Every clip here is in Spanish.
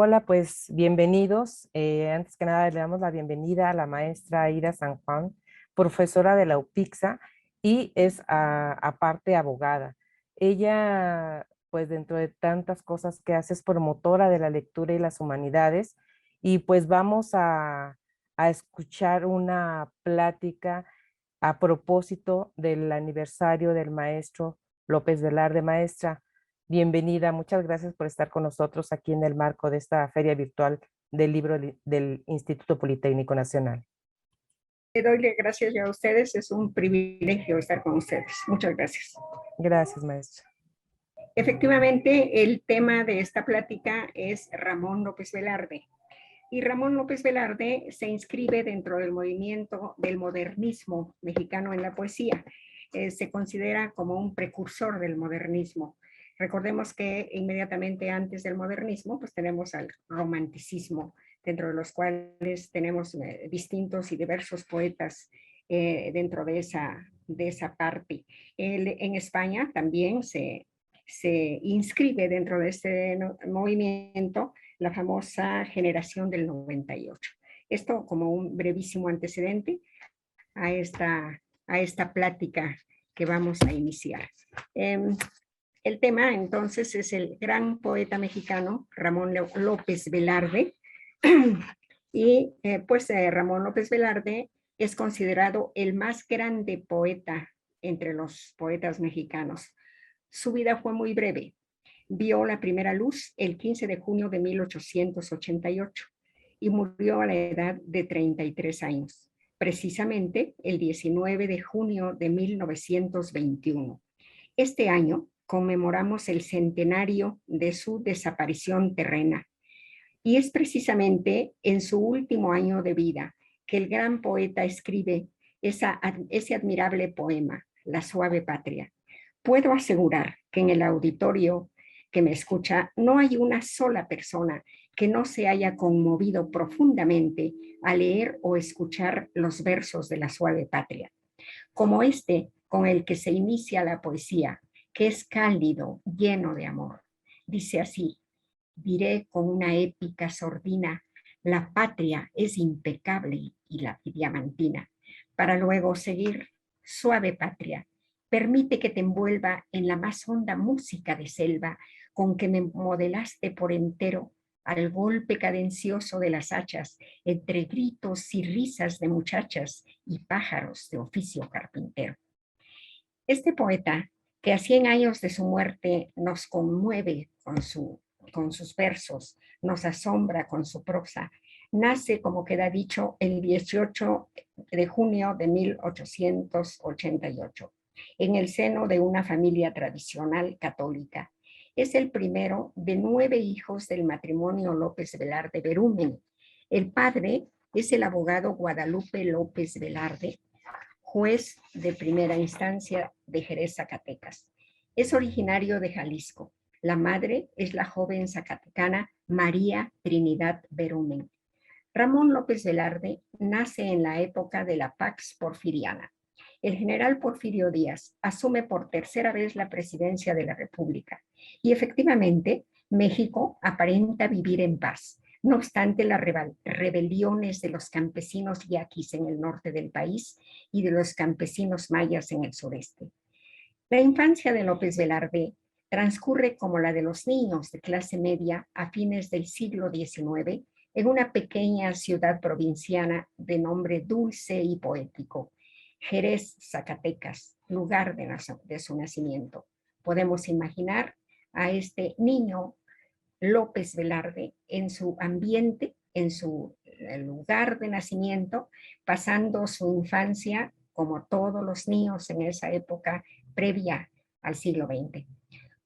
Hola, pues bienvenidos. Antes que nada, le damos la bienvenida a la maestra Aida San Juan, profesora de la UPIXA y es aparte abogada. Ella, pues dentro de tantas cosas que hace, es promotora de la lectura y las humanidades y pues vamos a escuchar una plática a propósito del aniversario del maestro López Velarde. Maestra, bienvenida, muchas gracias por estar con nosotros aquí en el marco de esta feria virtual del libro del Instituto Politécnico Nacional. Le doy las gracias a ustedes, es un privilegio estar con ustedes. Muchas gracias. Gracias, maestra. Efectivamente, el tema de esta plática es Ramón López Velarde. Y Ramón López Velarde se inscribe dentro del movimiento del modernismo mexicano en la poesía. Se considera como un precursor del modernismo. Recordemos que inmediatamente antes del modernismo, pues tenemos al romanticismo, dentro de los cuales tenemos distintos y diversos poetas dentro de esa parte. En España también se inscribe dentro de este movimiento la famosa generación del 98. Esto como un brevísimo antecedente a esta plática que vamos a iniciar. El tema entonces es el gran poeta mexicano Ramón López Velarde. Y Ramón López Velarde es considerado el más grande poeta entre los poetas mexicanos. Su vida fue muy breve. Vio la primera luz el 15 de junio de 1888 y murió a la edad de 33 años, precisamente el 19 de junio de 1921. Este año conmemoramos el centenario de su desaparición terrena y es precisamente en su último año de vida que el gran poeta escribe ese admirable poema, La suave patria. Puedo asegurar que en el auditorio que me escucha no hay una sola persona que no se haya conmovido profundamente al leer o escuchar los versos de La suave patria, como este con el que se inicia la poesía, que es cálido, lleno de amor. Dice así: diré con una épica sordina, la patria es impecable y la diamantina, para luego seguir: suave patria, permite que te envuelva en la más honda música de selva con que me modelaste por entero al golpe cadencioso de las hachas, entre gritos y risas de muchachas y pájaros de oficio carpintero. Este poeta, que a 100 años de su muerte nos conmueve con sus versos, nos asombra con su prosa, nace, como queda dicho, el 18 de junio de 1888, en el seno de una familia tradicional católica. Es el primero de 9 hijos del matrimonio López Velarde Berumen. El padre es el abogado Guadalupe López Velarde, juez de primera instancia de Jerez, Zacatecas. Es originario de Jalisco. La madre es la joven zacatecana María Trinidad Berumen. Ramón López Velarde nace en la época de la Pax Porfiriana. El general Porfirio Díaz asume por tercera vez la presidencia de la República y efectivamente México aparenta vivir en paz. No obstante las rebeliones de los campesinos yaquis en el norte del país y de los campesinos mayas en el sureste. La infancia de López Velarde transcurre como la de los niños de clase media a fines del siglo XIX en una pequeña ciudad provinciana de nombre dulce y poético, Jerez, Zacatecas, lugar de su nacimiento. Podemos imaginar a este niño López Velarde en su ambiente, en su lugar de nacimiento, pasando su infancia como todos los niños en esa época previa al siglo XX.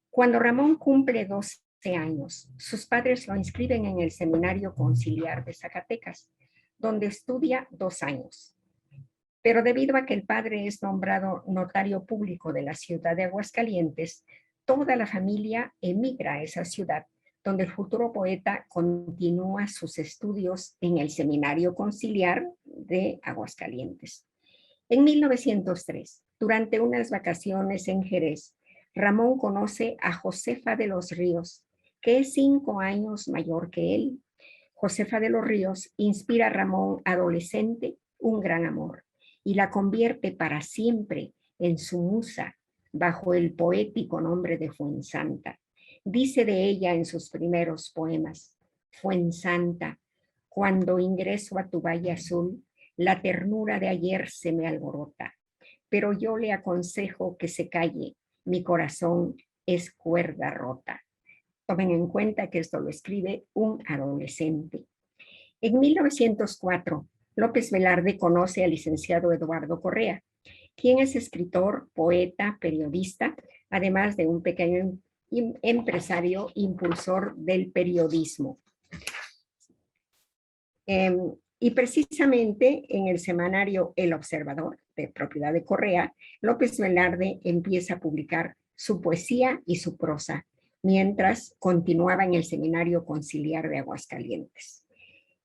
Cuando Ramón cumple 12 años, sus padres lo inscriben en el Seminario Conciliar de Zacatecas, donde estudia 2 años. Pero debido a que el padre es nombrado notario público de la ciudad de Aguascalientes, toda la familia emigra a esa ciudad, donde el futuro poeta continúa sus estudios en el Seminario Conciliar de Aguascalientes. En 1903, durante unas vacaciones en Jerez, Ramón conoce a Josefa de los Ríos, que es 5 años mayor que él. Josefa de los Ríos inspira a Ramón adolescente un gran amor y la convierte para siempre en su musa bajo el poético nombre de Fuensanta. Dice de ella en sus primeros poemas: Fuensanta, cuando ingreso a tu valle azul, la ternura de ayer se me alborota, pero yo le aconsejo que se calle, mi corazón es cuerda rota. Tomen en cuenta que esto lo escribe un adolescente. En 1904, López Velarde conoce al licenciado Eduardo Correa, quien es escritor, poeta, periodista, además de un pequeño empresario impulsor del periodismo. Y precisamente en el semanario El Observador, de propiedad de Correa, López Velarde empieza a publicar su poesía y su prosa, mientras continuaba en el Seminario Conciliar de Aguascalientes.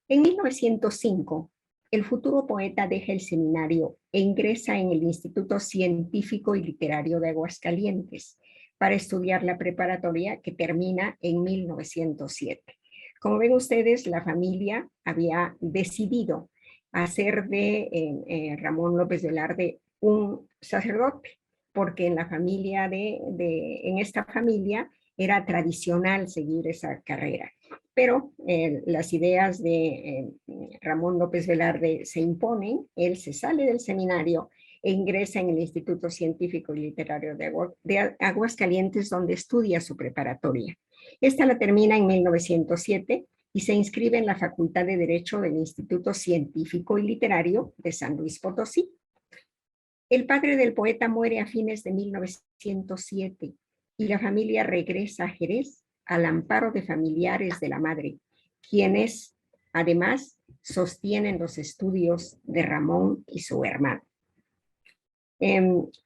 En 1905, el futuro poeta deja el seminario e ingresa en el Instituto Científico y Literario de Aguascalientes para estudiar la preparatoria que termina en 1907. Como ven ustedes, la familia había decidido hacer de Ramón López Velarde un sacerdote, porque en la familia en esta familia era tradicional seguir esa carrera. Pero las ideas de Ramón López Velarde se imponen, él se sale del seminario e ingresa en el Instituto Científico y Literario de Aguascalientes, donde estudia su preparatoria. Esta la termina en 1907 y se inscribe en la Facultad de Derecho del Instituto Científico y Literario de San Luis Potosí. El padre del poeta muere a fines de 1907 y la familia regresa a Jerez al amparo de familiares de la madre, quienes además sostienen los estudios de Ramón y su hermano.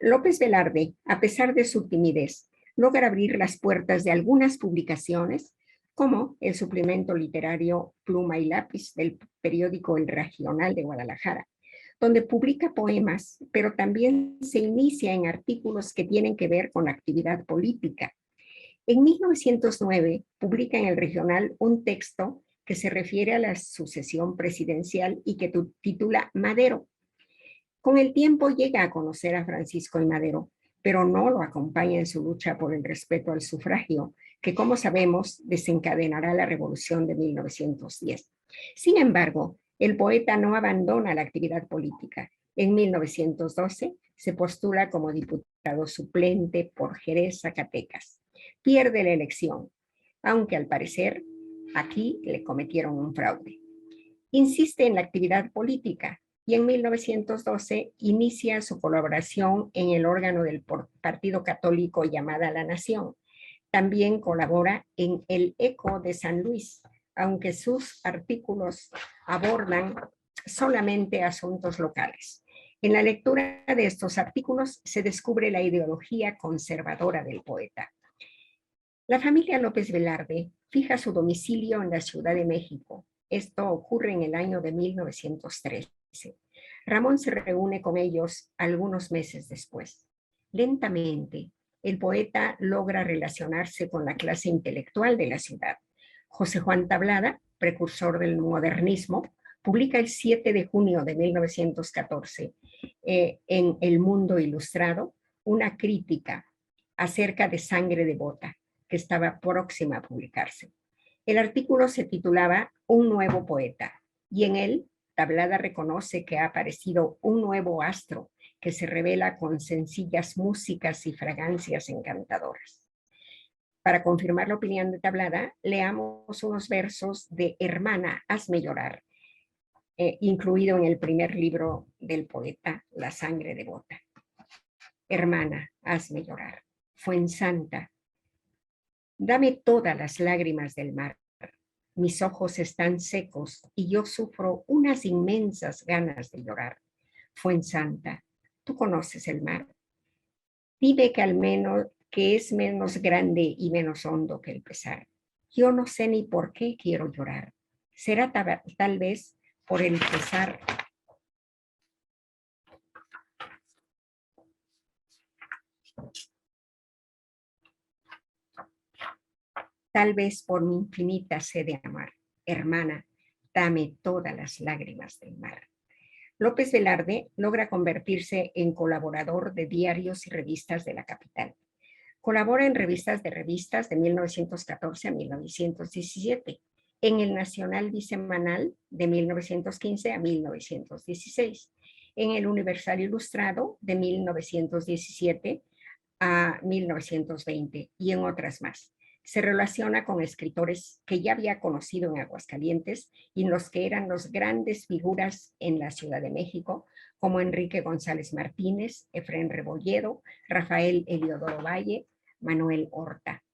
López Velarde, a pesar de su timidez, logra abrir las puertas de algunas publicaciones, como el suplemento literario Pluma y Lápiz del periódico El Regional de Guadalajara, donde publica poemas, pero también se inicia en artículos que tienen que ver con la actividad política. En 1909 publica en El Regional un texto que se refiere a la sucesión presidencial y que titula Madero. Con el tiempo llega a conocer a Francisco I. Madero, pero no lo acompaña en su lucha por el respeto al sufragio, que como sabemos desencadenará la revolución de 1910. Sin embargo, el poeta no abandona la actividad política. En 1912 se postula como diputado suplente por Jerez, Zacatecas. Pierde la elección, aunque al parecer aquí le cometieron un fraude. Insiste en la actividad política y en 1912 inicia su colaboración en el órgano del Partido Católico llamada La Nación. También colabora en El Eco de San Luis, aunque sus artículos abordan solamente asuntos locales. En la lectura de estos artículos se descubre la ideología conservadora del poeta. La familia López Velarde fija su domicilio en la Ciudad de México. Esto ocurre en el año de 1913. Ramón se reúne con ellos algunos meses después. Lentamente, el poeta logra relacionarse con la clase intelectual de la ciudad. José Juan Tablada, precursor del modernismo, publica el 7 de junio de 1914 en El Mundo Ilustrado una crítica acerca de Sangre Devota, que estaba próxima a publicarse. El artículo se titulaba Un nuevo poeta, y en él Tablada reconoce que ha aparecido un nuevo astro que se revela con sencillas músicas y fragancias encantadoras. Para confirmar la opinión de Tablada, leamos unos versos de Hermana, hazme llorar, incluido en el primer libro del poeta, La sangre devota. Hermana, hazme llorar. Fuensanta, dame todas las lágrimas del mar. Mis ojos están secos y yo sufro unas inmensas ganas de llorar. Fuensanta, tú conoces el mar. Dime que al menos que es menos grande y menos hondo que el pesar. Yo no sé ni por qué quiero llorar. Será tal vez por el pesar tal vez por mi infinita sed de amar. Hermana, dame todas las lágrimas del mar. López Velarde logra convertirse en colaborador de diarios y revistas de la capital. Colabora en revistas de 1914 a 1917, en el Nacional Bisemanal de 1915 a 1916, en el Universal Ilustrado de 1917 a 1920 y en otras más. Se relaciona con escritores que ya había conocido en Aguascalientes y los que eran los grandes figuras en la Ciudad de México, como Enrique González Martínez, Efrén Rebolledo, Rafael Eliodoro Valle, Manuel Horta.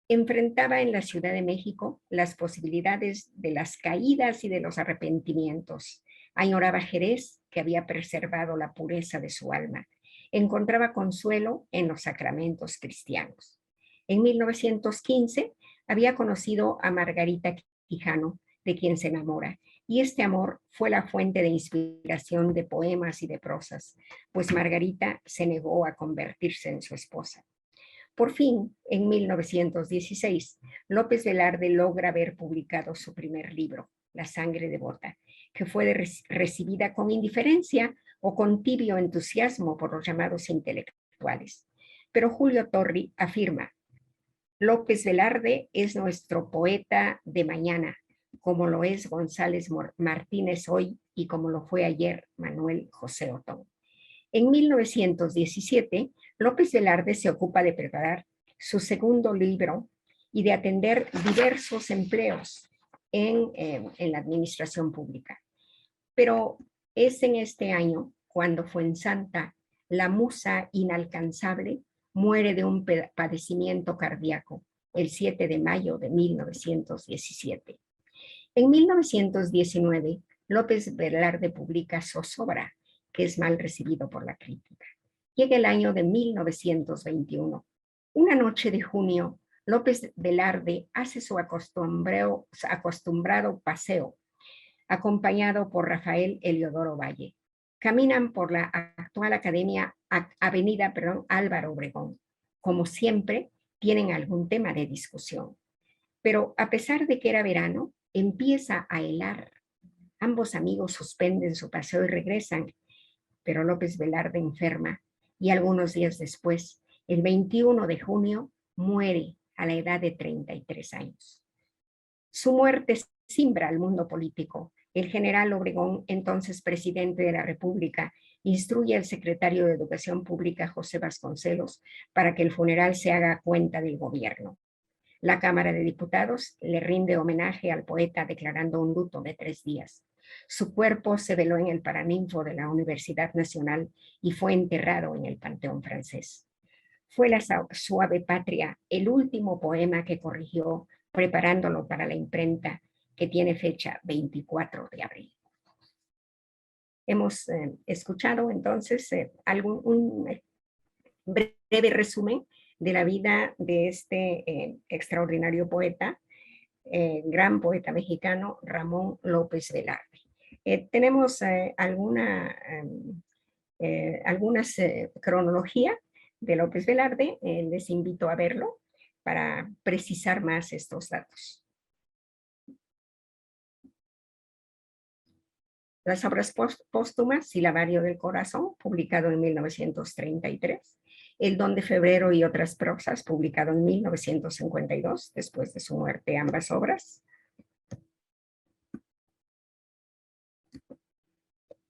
Enfrentaba en la Ciudad de México las posibilidades de las caídas y de los arrepentimientos. Añoraba Jerez, que había preservado la pureza de su alma. Encontraba consuelo en los sacramentos cristianos. En 1915 había conocido a Margarita Quijano, de quien se enamora, y este amor fue la fuente de inspiración de poemas y de prosas, pues Margarita se negó a convertirse en su esposa. Por fin, en 1916, López Velarde logra ver publicado su primer libro, La sangre devota, que fue recibida con indiferencia o con tibio entusiasmo por los llamados intelectuales. Pero Julio Torri afirma: López Velarde es nuestro poeta de mañana, como lo es González Martínez hoy y como lo fue ayer Manuel José Otón. En 1917, López Velarde se ocupa de preparar su segundo libro y de atender diversos empleos en la administración pública. Pero es en este año cuando Fuensanta, la musa inalcanzable, muere de un padecimiento cardíaco, el 7 de mayo de 1917. En 1919, López Velarde publica Zozobra, que es mal recibido por la crítica. Llega el año de 1921. Una noche de junio, López Velarde hace su acostumbrado paseo, acompañado por Rafael Eliodoro Valle. Caminan por la actual avenida Álvaro Obregón. Como siempre, tienen algún tema de discusión. Pero a pesar de que era verano, empieza a helar. Ambos amigos suspenden su paseo y regresan, pero López Velarde enferma y algunos días después, el 21 de junio, muere a la edad de 33 años. Su muerte simbra al mundo político. El general Obregón, entonces presidente de la República, instruye al secretario de Educación Pública, José Vasconcelos, para que el funeral se haga a cuenta del gobierno. La Cámara de Diputados le rinde homenaje al poeta declarando un luto de 3 días. Su cuerpo se veló en el Paraninfo de la Universidad Nacional y fue enterrado en el Panteón Francés. Fue La suave patria el último poema que corrigió preparándolo para la imprenta, que tiene fecha 24 de abril. Hemos escuchado entonces un breve resumen de la vida de este extraordinario poeta, gran poeta mexicano, Ramón López Velarde. Tenemos algunas cronología de López Velarde, les invito a verlo para precisar más estos datos. Las obras póstumas: Silabario del Corazón, publicado en 1933. El Don de Febrero y otras prosas, publicado en 1952, después de su muerte, ambas obras.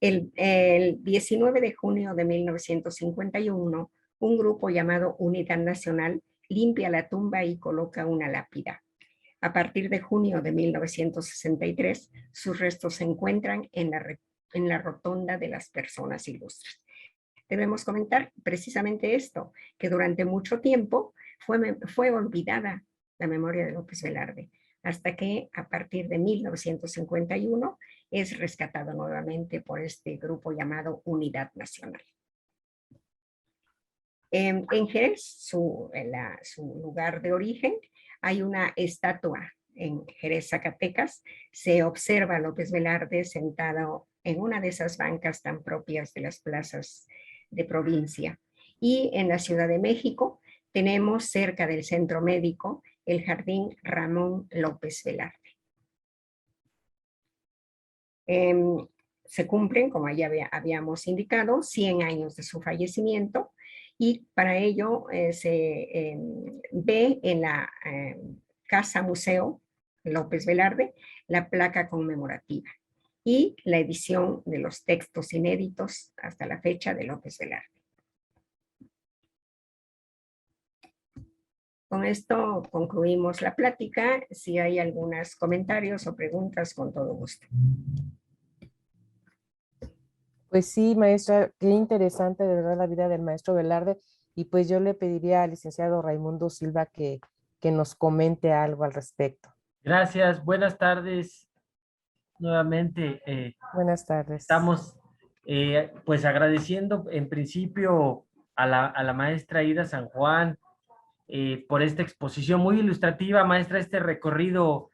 El 19 de junio de 1951, un grupo llamado Unidad Nacional limpia la tumba y coloca una lápida. A partir de junio de 1963, sus restos se encuentran en la rotonda de las personas ilustres. Debemos comentar precisamente esto, que durante mucho tiempo fue olvidada la memoria de López Velarde, hasta que a partir de 1951 es rescatado nuevamente por este grupo llamado Unidad Nacional. En Jerez, su lugar de origen, hay una estatua en Jerez, Zacatecas. Se observa a López Velarde sentado en una de esas bancas tan propias de las plazas de provincia. Y en la Ciudad de México tenemos, cerca del Centro Médico, el Jardín Ramón López Velarde. Se cumplen, como ya habíamos indicado, 100 años de su fallecimiento, y para ello se ve en la Casa Museo López Velarde la placa conmemorativa y la edición de los textos inéditos hasta la fecha de López Velarde. Con esto concluimos la plática. Si hay algunos comentarios o preguntas, con todo gusto. Pues sí, maestra, qué interesante de verdad la vida del maestro Velarde. Y pues yo le pediría al licenciado Raimundo Silva que nos comente algo al respecto. Gracias, buenas tardes nuevamente. Buenas tardes. Estamos pues agradeciendo en principio a la maestra Ida San Juan por esta exposición muy ilustrativa, maestra, este recorrido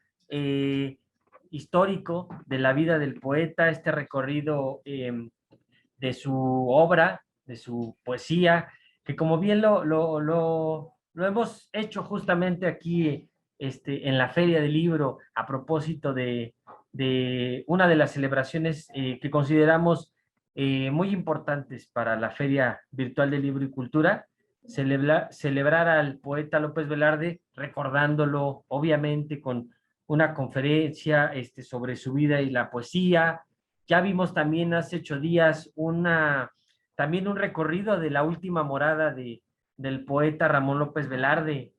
histórico de la vida del poeta, este recorrido de su obra, de su poesía, que como bien lo hemos hecho justamente aquí en la Feria del Libro a propósito de una de las celebraciones que consideramos muy importantes para la Feria Virtual del Libro y Cultura, celebrar al poeta López Velarde, recordándolo obviamente con una conferencia sobre su vida y la poesía. Ya vimos también hace 8 días también un recorrido de la última morada del poeta Ramón López Velarde.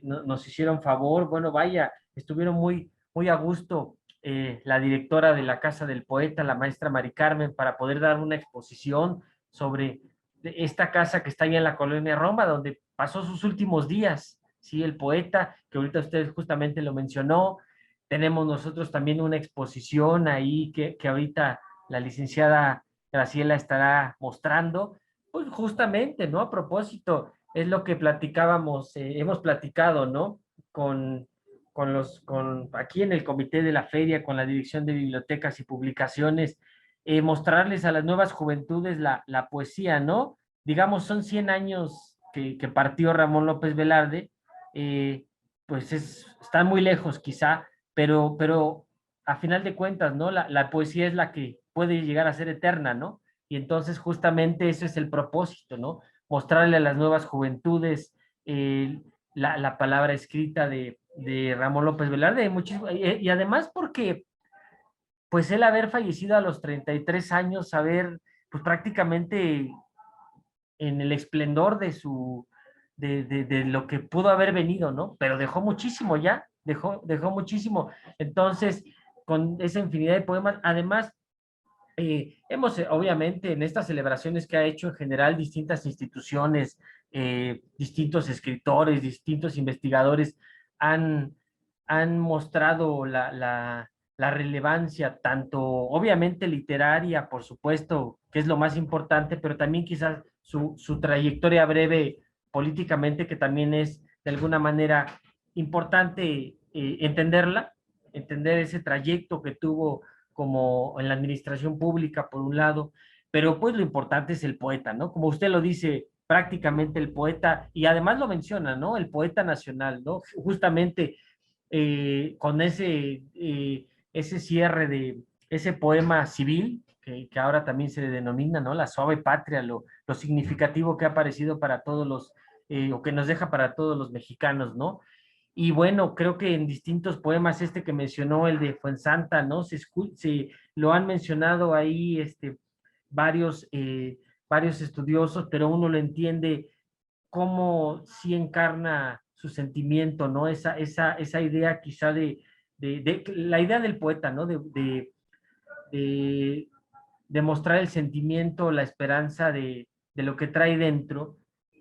Nos hicieron favor, bueno, vaya, estuvieron muy a gusto la directora de la Casa del Poeta, la maestra Mari Carmen, para poder dar una exposición sobre esta casa que está ahí en la colonia Roma, donde pasó sus últimos días, ¿sí? El poeta, que ahorita usted justamente lo mencionó. Tenemos nosotros también una exposición ahí que ahorita la licenciada Graciela estará mostrando, pues justamente, ¿no? A propósito, es lo que platicábamos, hemos platicado, ¿no? Aquí en el comité de la feria, con la Dirección de Bibliotecas y Publicaciones, mostrarles a las nuevas juventudes la poesía, ¿no? Digamos, son 100 años que partió Ramón López Velarde, pues están muy lejos quizá, pero a final de cuentas, ¿no? La poesía es la que puede llegar a ser eterna, ¿no? Y entonces justamente eso es el propósito, ¿no? Mostrarle a las nuevas juventudes la palabra escrita de Ramón López Velarde, y además porque pues él haber fallecido a los 33 años, haber pues prácticamente en el esplendor de lo que pudo haber venido, ¿no? Pero dejó muchísimo ya, dejó muchísimo. Entonces, con esa infinidad de poemas, además, hemos, obviamente, en estas celebraciones que ha hecho en general distintas instituciones, distintos escritores, distintos investigadores, han, han mostrado la relevancia, tanto obviamente literaria, por supuesto, que es lo más importante, pero también quizás su trayectoria breve políticamente, que también es de alguna manera importante entender ese trayecto que tuvo como en la administración pública, por un lado, pero pues lo importante es el poeta, ¿no? Como usted lo dice, prácticamente el poeta, y además lo menciona, ¿no? El poeta nacional, ¿no? Justamente con ese cierre de ese poema civil, que ahora también se le denomina, ¿no? La suave patria, lo significativo que ha parecido para todos o que nos deja para todos los mexicanos, ¿no? Y bueno, creo que en distintos poemas, que mencionó, el de Fuensanta, ¿no? Se lo han mencionado ahí varios estudiosos, pero uno lo entiende cómo sí encarna su sentimiento, ¿no? Esa idea quizá de la idea del poeta, ¿no? De mostrar el sentimiento, la esperanza de lo que trae dentro.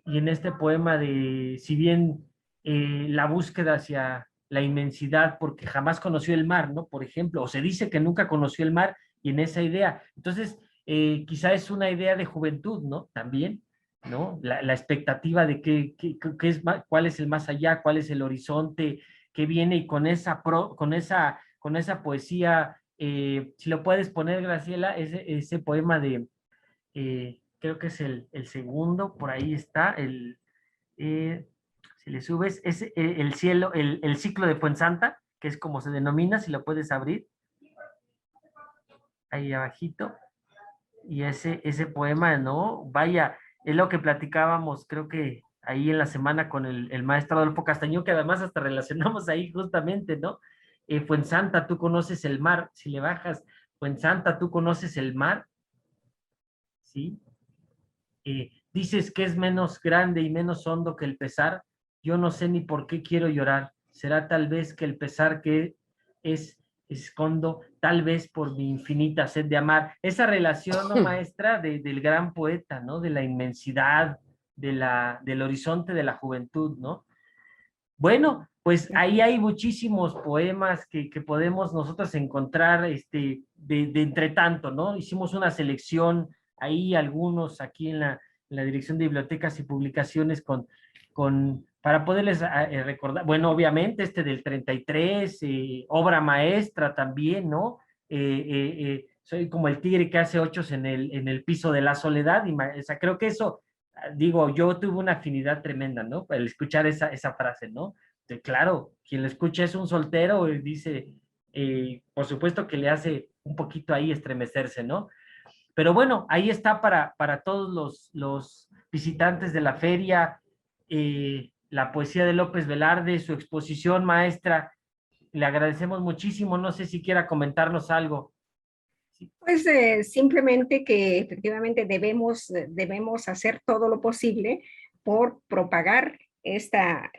Y en este poema si bien la búsqueda hacia la inmensidad, porque jamás conoció el mar, ¿no? Por ejemplo, o se dice que nunca conoció el mar, y en esa idea. Entonces, quizá es una idea de juventud, ¿no? También, ¿no? La expectativa de cuál es el más allá, cuál es el horizonte que viene, y con esa poesía, si lo puedes poner, Graciela, ese poema creo que es el segundo, por ahí está, Si le subes, es el cielo, el ciclo de Fuensanta, que es como se denomina, si lo puedes abrir, ahí abajito, y ese poema, ¿no? Vaya, es lo que platicábamos, creo que ahí en la semana con el maestro Adolfo Castañón, que además hasta relacionamos ahí justamente, ¿no? Fuensanta, tú conoces el mar, si le bajas, Fuensanta, tú conoces el mar, ¿sí? Dices que es menos grande y menos hondo que el pesar, yo no sé ni por qué quiero llorar, será tal vez que el pesar que es escondo, tal vez por mi infinita sed de amar. Esa relación, ¿no, maestra, del gran poeta, ¿no? De la inmensidad, del horizonte de la juventud, ¿no? Bueno, pues ahí hay muchísimos poemas que podemos nosotros encontrar de entre tanto, ¿no? Hicimos una selección ahí, algunos aquí en la Dirección de Bibliotecas y Publicaciones para poderles recordar, bueno, obviamente este del 33, obra maestra también, ¿no? Soy como el tigre que hace ochos en el piso de la soledad, o sea, creo que eso digo, yo tuve una afinidad tremenda, ¿no? Al escuchar esa frase, ¿no? Claro, quien lo escucha es un soltero y dice, por supuesto que le hace un poquito ahí estremecerse, ¿no? Pero bueno, ahí está para todos los visitantes de la feria, la poesía de López Velarde, su exposición maestra. Le agradecemos muchísimo. No sé si quiera comentarnos algo. Pues simplemente que efectivamente debemos hacer todo lo posible por propagar esta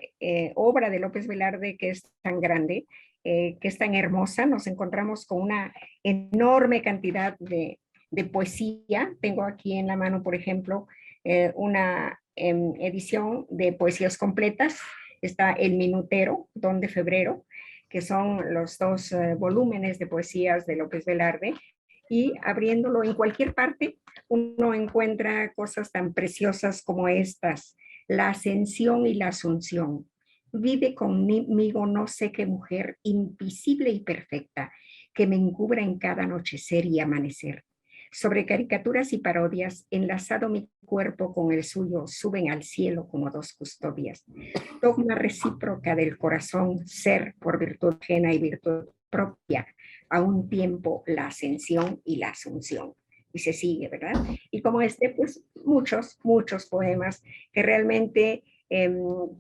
obra de López Velarde que es tan grande, que es tan hermosa. Nos encontramos con una enorme cantidad de poesía. Tengo aquí en la mano, por ejemplo, una edición de poesías completas. Está El Minutero, Don de Febrero, que son los dos volúmenes de poesías de López Velarde, y abriéndolo en cualquier parte, uno encuentra cosas tan preciosas como estas: la ascensión y la asunción. Vive conmigo no sé qué mujer invisible y perfecta que me encubra en cada anochecer y amanecer. Sobre caricaturas y parodias, enlazado mi cuerpo con el suyo, suben al cielo como dos custodias. Dogma recíproca del corazón, ser por virtud ajena y virtud propia, a un tiempo la ascensión y la asunción. Y se sigue, ¿verdad? Y como pues muchos poemas que realmente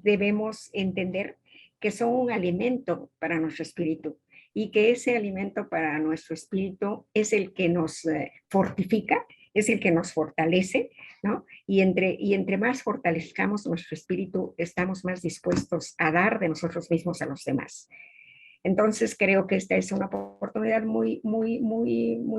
debemos entender que son un alimento para nuestro espíritu, y que ese alimento para nuestro espíritu es el que nos fortifica, es el que nos fortalece, ¿no? Y entre más fortalezcamos nuestro espíritu, estamos más dispuestos a dar de nosotros mismos a los demás. Entonces creo que esta es una oportunidad muy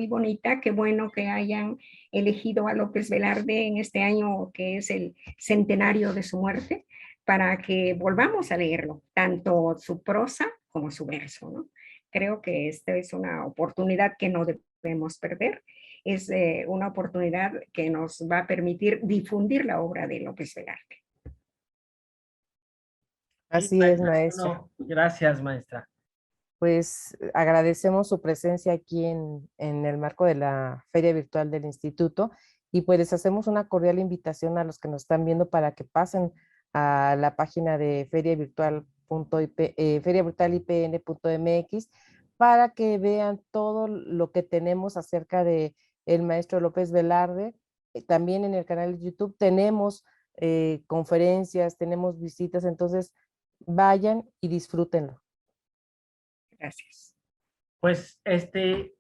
bonita. Qué bueno que hayan elegido a López Velarde en este año que es el centenario de su muerte, para que volvamos a leerlo, tanto su prosa como su verso, ¿no? Creo que esta es una oportunidad que no debemos perder. Es una oportunidad que nos va a permitir difundir la obra de López Velarde. Sí, Así es, maestra. maestra. No, gracias, maestra. Pues agradecemos su presencia aquí en el marco de la Feria Virtual del Instituto y pues les hacemos una cordial invitación a los que nos están viendo para que pasen a la página de feriavirtualipn.mx para que vean todo lo que tenemos acerca de el maestro López Velarde. También en el canal de YouTube tenemos conferencias, tenemos visitas, entonces vayan y disfrútenlo. Gracias. Pues,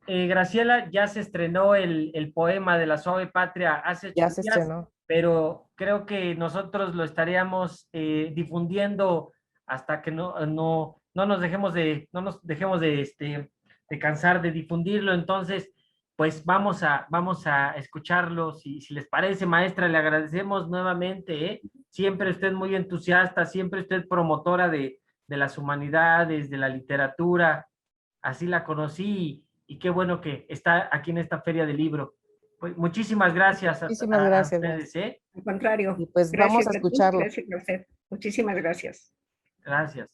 Graciela, ya se estrenó el poema de la Suave Patria hace Ya 8 días, estrenó. pero creo que nosotros lo estaríamos difundiendo hasta que no nos dejemos de cansar de difundirlo. Entonces, pues vamos a escucharlo. Si les parece, maestra, le agradecemos nuevamente, ¿eh? Siempre usted muy entusiasta, siempre usted promotora de las humanidades, de la literatura. Así la conocí y qué bueno que está aquí en esta feria del libro. Pues muchísimas gracias Muchísimas a gracias, ustedes, maestro. ¿eh? Al contrario, Y pues vamos gracias a a ti, escucharlo. gracias a usted. Muchísimas gracias. Gracias.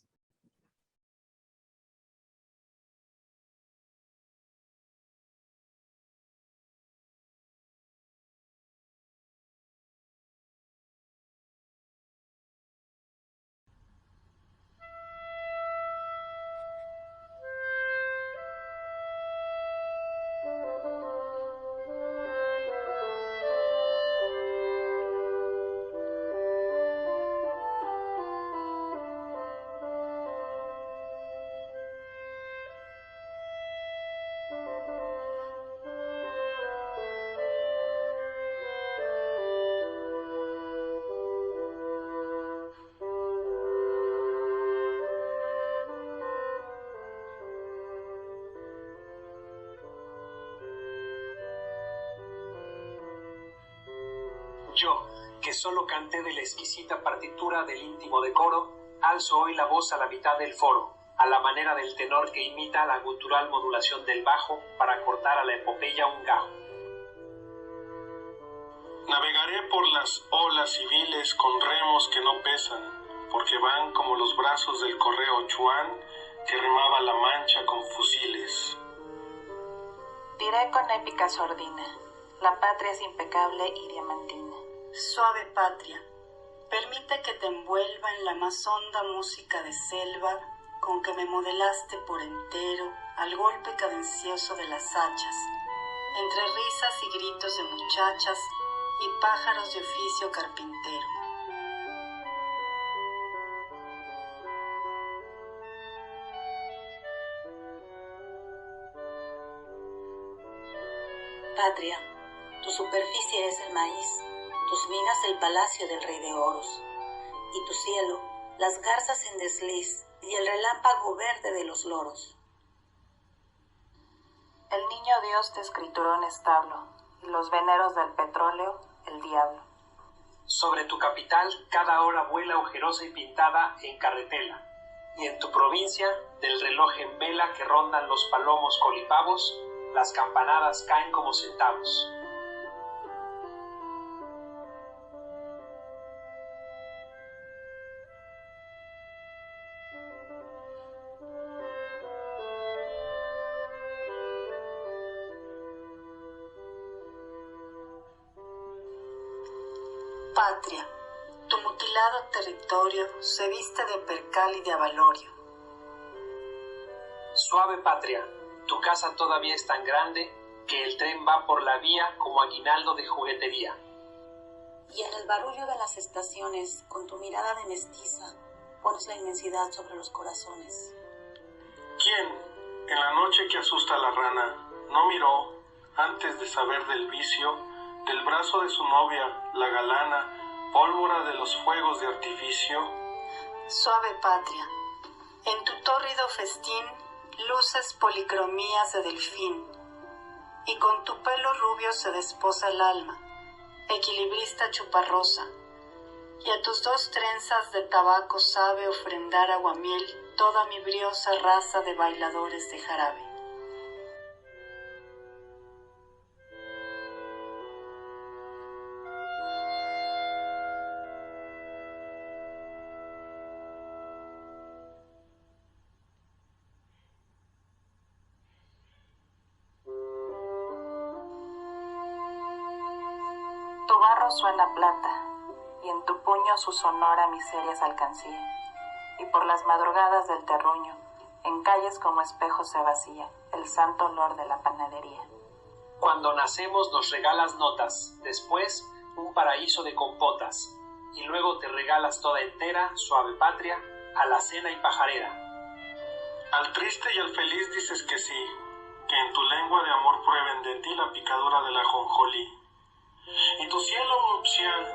que solo canté de la exquisita partitura del íntimo decoro, alzo hoy la voz a la mitad del foro, a la manera del tenor que imita la gutural modulación del bajo para cortar a la epopeya un gajo. Navegaré por las olas civiles con remos que no pesan, porque van como los brazos del correo Chuan que remaba la Mancha con fusiles. Diré con épica sordina, la patria es impecable y diamantina. Suave patria, permite que te envuelva en la más honda música de selva con que me modelaste por entero al golpe cadencioso de las hachas, entre risas y gritos de muchachas y pájaros de oficio carpintero. Patria, tu superficie es el maíz, tus minas el palacio del rey de oros, y tu cielo, las garzas en desliz y el relámpago verde de los loros. El niño Dios te escrituró en establo, y los veneros del petróleo, el diablo. Sobre tu capital cada hora vuela ojerosa y pintada en carretela, y en tu provincia, del reloj en vela que rondan los palomos colipavos, las campanadas caen como centavos. Patria, tu mutilado territorio se viste de percal y de avalorio. Suave patria, tu casa todavía es tan grande que el tren va por la vía como aguinaldo de juguetería. Y en el barullo de las estaciones, con tu mirada de mestiza, pones la inmensidad sobre los corazones. ¿Quién, en la noche que asusta a la rana, no miró, antes de saber del vicio, del brazo de su novia, la galana, pólvora de los fuegos de artificio? Suave patria, en tu tórrido festín luces policromías de delfín, y con tu pelo rubio se desposa el alma, equilibrista chuparrosa, y a tus dos trenzas de tabaco sabe ofrendar aguamiel toda mi briosa raza de bailadores de jarabe. Tu barro suena a plata, y en tu puño su sonora miserias alcancía, y por las madrugadas del terruño, en calles como espejos se vacía el santo olor de la panadería. Cuando nacemos nos regalas notas, después un paraíso de compotas, y luego te regalas toda entera, suave patria, alacena y pajarera. Al triste y al feliz dices que sí, que en tu lengua de amor prueben de ti la picadura de la ajonjolí. Y tu cielo nupcial,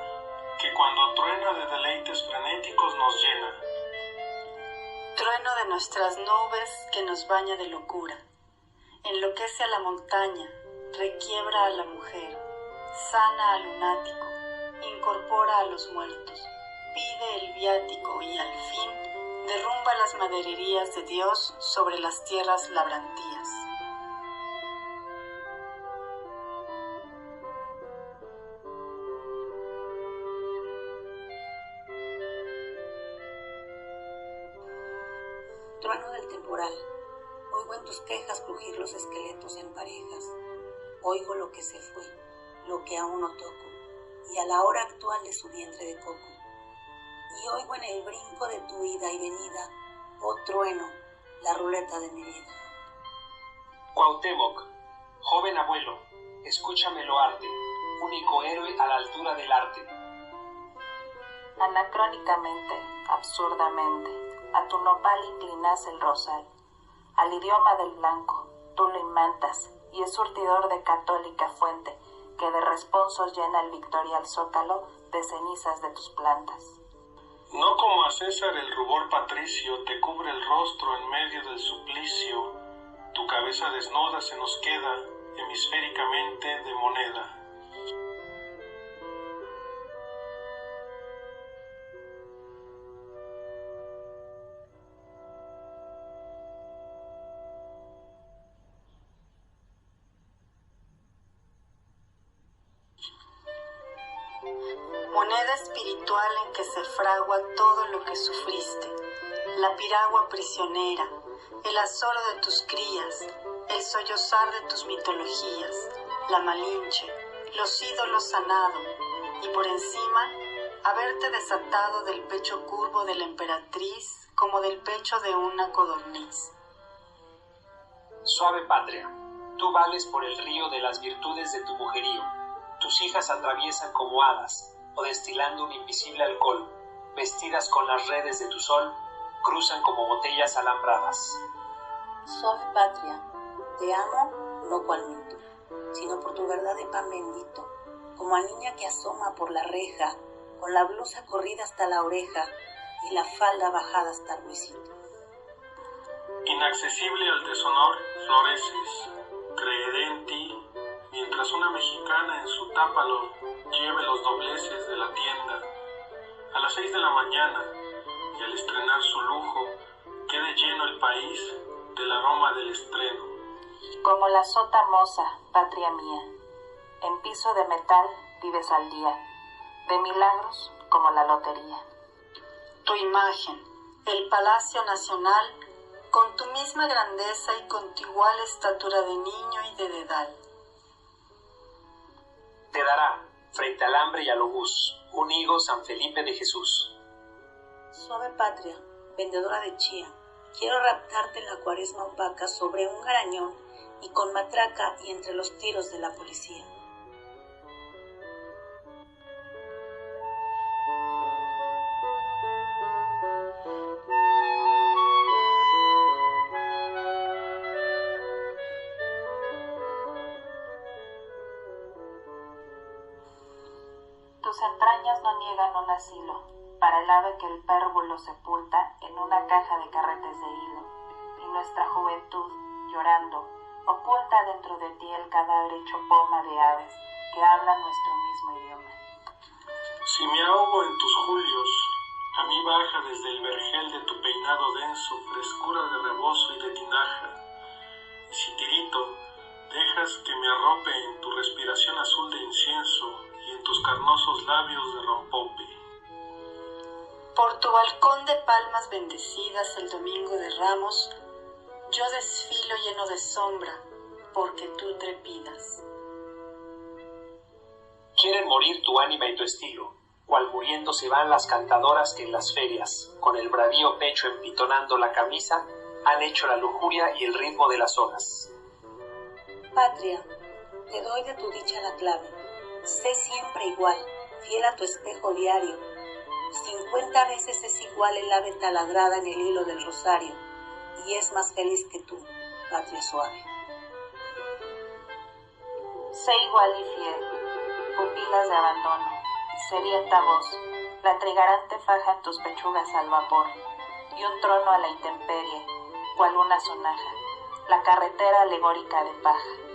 que cuando truena de deleites frenéticos nos llena. Trueno de nuestras nubes que nos baña de locura, enloquece a la montaña, requiebra a la mujer, sana al lunático, incorpora a los muertos, pide el viático y al fin derrumba las madererías de Dios sobre las tierras labrantías. Trueno del temporal, oigo en tus quejas crujir los esqueletos en parejas, oigo lo que se fue, lo que aún no toco, y a la hora actual de su vientre de coco, y oigo en el brinco de tu ida y venida, oh trueno, la ruleta de mi vida. Cuauhtémoc, joven abuelo, escúchame loarte, único héroe a la altura del arte. Anacrónicamente, absurdamente, a tu nopal inclinas el rosal, al idioma del blanco, tú lo imantas, y es surtidor de católica fuente, que de responsos llena el victorial zócalo de cenizas de tus plantas. No como a César el rubor patricio te cubre el rostro en medio del suplicio, tu cabeza desnuda se nos queda hemisféricamente de moneda. moneda espiritual en que se fragua todo lo que sufriste, la piragua prisionera, el azoro de tus crías, el sollozar de tus mitologías, la Malinche, los ídolos sanado, y por encima, haberte desatado del pecho curvo de la emperatriz como del pecho de una codorniz. Suave patria, tú vales por el río de las virtudes de tu mujerío. Tus hijas atraviesan como hadas, o destilando un invisible alcohol, vestidas con las redes de tu sol, cruzan como botellas alambradas. Suave patria, te amo no cual mito, sino por tu verdad de pan bendito, como a niña que asoma por la reja, con la blusa corrida hasta la oreja y la falda bajada hasta el huesito. Inaccesible al deshonor, floreces, creeré en ti, mientras una mexicana en su tápalo lleve los dobleces de la tienda. A las 6 de la mañana, y al estrenar su lujo, quede lleno el país del aroma del estreno. Como la sota moza, patria mía, en piso de metal vives al día, de milagros como la lotería. Tu imagen, el Palacio Nacional, con tu misma grandeza y con tu igual estatura de niño y de dedal. Te dará, frente al hambre y al obús, un higo San Felipe de Jesús. Suave patria, vendedora de chía, quiero raptarte en la cuaresma opaca sobre un garañón y con matraca y entre los tiros de la policía. Tus entrañas no niegan un asilo para el ave que el pérvulo sepulta en una caja de carretes de hilo, y nuestra juventud, llorando, oculta dentro de ti el cadáver hecho poma de aves que hablan nuestro mismo idioma. Si me ahogo en tus julios, a mí baja desde el vergel de tu peinado denso, frescura de rebozo y de tinaja. Y si tirito, dejas que me arrope en tu respiración azul de incienso y en tus carnosos labios de rompope. Por tu balcón de palmas bendecidas el domingo de Ramos, yo desfilo lleno de sombra, porque tú trepidas. Quieren morir tu ánima y tu estilo, cual muriendo se van las cantadoras que en las ferias, con el bravío pecho empitonando la camisa, han hecho la lujuria y el ritmo de las olas. Patria, te doy de tu dicha la clave. Sé siempre igual, fiel a tu espejo diario. 50 veces es igual el ave taladrada en el hilo del rosario, y es más feliz que tú, patria suave. Sé igual y fiel, pupilas de abandono, sedienta voz, la trigarante faja en tus pechugas al vapor, y un trono a la intemperie, cual una sonaja, la carretera alegórica de paja.